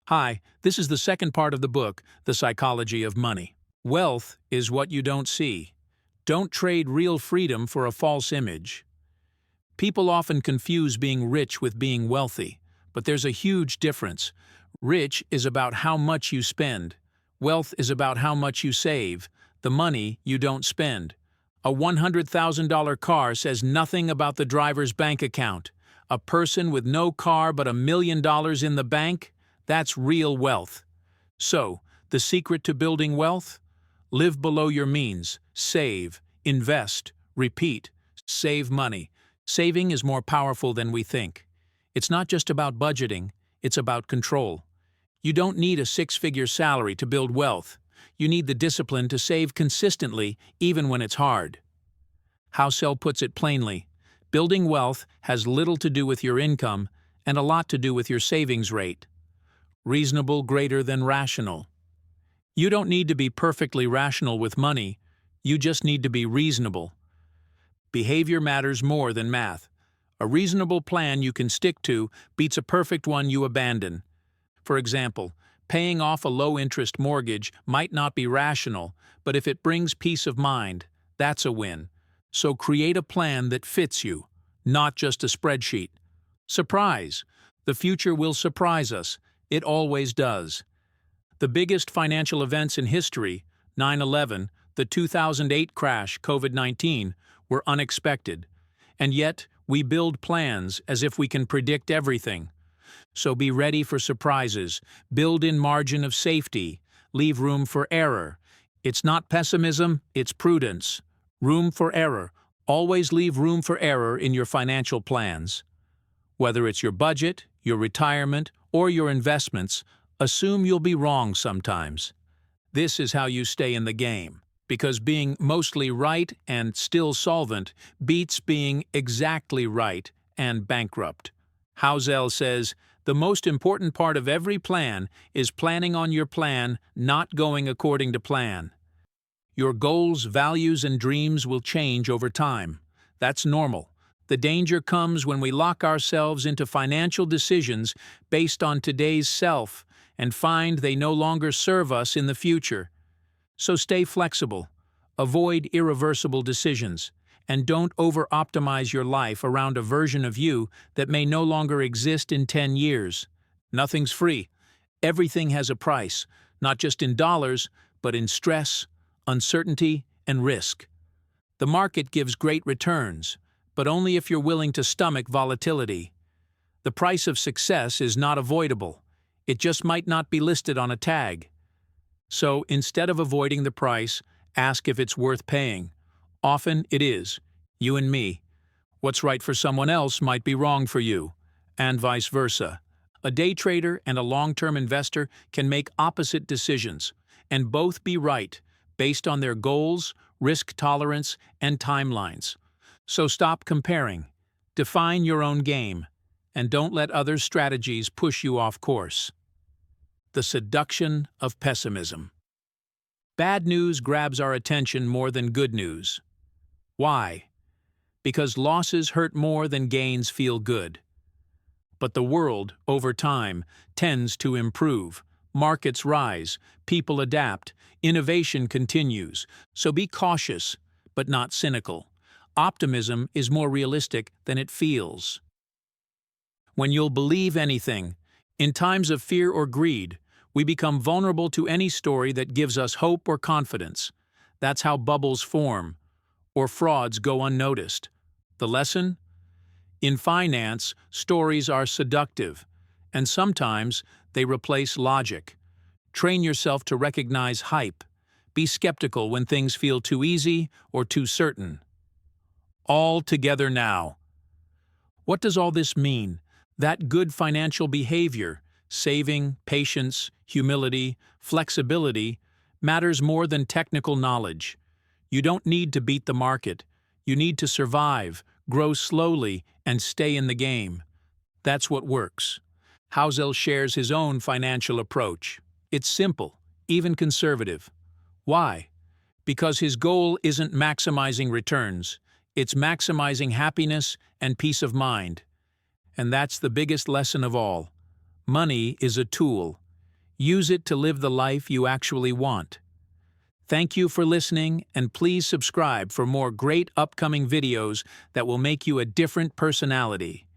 Hi, this is the second part of the book, The Psychology of Money. Wealth is what you don't see. Don't trade real freedom for a false image. People often confuse being rich with being wealthy, but there's a huge difference. Rich is about how much you spend. Wealth is about how much you save, the money you don't spend. A $100,000 car says nothing about the driver's bank account. A person with no car but $1 million in the bank? That's real wealth. So, the secret to building wealth? Live below your means, save, invest, repeat, save money. Saving is more powerful than we think. It's not just about budgeting, it's about control. You don't need a six-figure salary to build wealth. You need the discipline to save consistently, even when it's hard. Housel puts it plainly, building wealth has little to do with your income and a lot to do with your savings rate. Reasonable greater than rational. You don't need to be perfectly rational with money, you just need to be reasonable. Behavior matters more than math. A reasonable plan you can stick to beats a perfect one you abandon. For example, paying off a low-interest mortgage might not be rational, but if it brings peace of mind, that's a win. So create a plan that fits you, not just a spreadsheet. Surprise! The future will surprise us. It always does. The biggest financial events in history, 9/11, the 2008 crash, COVID-19, were unexpected. And yet, we build plans as if we can predict everything. So be ready for surprises, build in margin of safety, leave room for error. It's not pessimism, it's prudence. Room for error. Always leave room for error in your financial plans. Whether it's your budget, your retirement, or your investments, assume you'll be wrong sometimes. This is how you stay in the game, because being mostly right and still solvent beats being exactly right and bankrupt. Housel says, the most important part of every plan is planning on your plan, not going according to plan. Your goals, values, and dreams will change over time. That's normal. The danger comes when we lock ourselves into financial decisions based on today's self and find they no longer serve us in the future. So stay flexible, avoid irreversible decisions, and don't over-optimize your life around a version of you that may no longer exist in 10 years. Nothing's free. Everything has a price, not just in dollars, but in stress, uncertainty, and risk. The market gives great returns, but only if you're willing to stomach volatility. The price of success is not avoidable. It just might not be listed on a tag. So instead of avoiding the price, ask if it's worth paying. Often it is. You and me. What's right for someone else might be wrong for you, and vice versa. A day trader and a long-term investor can make opposite decisions, and both be right, based on their goals, risk tolerance, and timelines. So stop comparing, define your own game, and don't let others' strategies push you off course. The seduction of pessimism. Bad news grabs our attention more than good news. Why? Because losses hurt more than gains feel good. But the world, over time, tends to improve. Markets rise, people adapt, innovation continues. So be cautious, but not cynical. Optimism is more realistic than it feels. When you'll believe anything, in times of fear or greed, we become vulnerable to any story that gives us hope or confidence. That's how bubbles form, or frauds go unnoticed. The lesson? In finance, stories are seductive, and sometimes they replace logic. Train yourself to recognize hype. Be skeptical when things feel too easy or too certain. All together now. What does all this mean? That good financial behavior, saving, patience, humility, flexibility, matters more than technical knowledge. You don't need to beat the market. You need to survive, grow slowly, and stay in the game. That's what works. Housel shares his own financial approach. It's simple, even conservative. Why? Because his goal isn't maximizing returns. It's maximizing happiness and peace of mind. And that's the biggest lesson of all. Money is a tool. Use it to live the life you actually want. Thank you for listening, and please subscribe for more great upcoming videos that will make you a different personality.